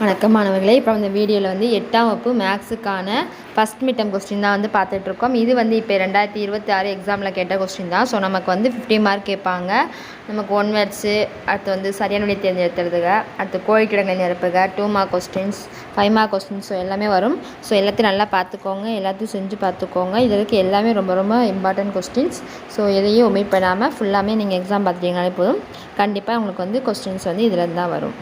வணக்கம் மாணவர்களே. இப்போ இந்த வீடியோவில் வந்து 8ஆம் வகுப்பு மேக்ஸுக்கான ஃபஸ்ட் மிட்டம் கொஸ்டின் தான் வந்து பார்த்துட்ருக்கோம். இது வந்து இப்போ 2026 எக்ஸாமில் கேட்ட கொஸ்டின் தான். ஸோ நமக்கு வந்து 50 மார்க் கேட்பாங்க. நமக்கு 1 வேர்ட்ஸு, அடுத்து வந்து சரியான விடை தேர்ந்தெடுத்துறதுக, அடுத்து கோழிக்கிழங்கை நிரப்புக, 2 mark questions, 5 mark questions, so எல்லாமே வரும். ஸோ எல்லாத்தையும் நல்லா பார்த்துக்கோங்க, எல்லாத்தையும் செஞ்சு பார்த்துக்கோங்க. இதற்கு எல்லாமே ரொம்ப ரொம்ப இம்பார்ட்டன்ட் கொஸ்டின்ஸ். ஸோ எதையும் ஒமிட் பண்ணாமல் ஃபுல்லாமே நீங்கள் எக்ஸாம் பார்த்துட்டீங்கனாலே போதும். கண்டிப்பாக உங்களுக்கு வந்து கொஸ்டின்ஸ் வந்து இதில் தான் வரும்.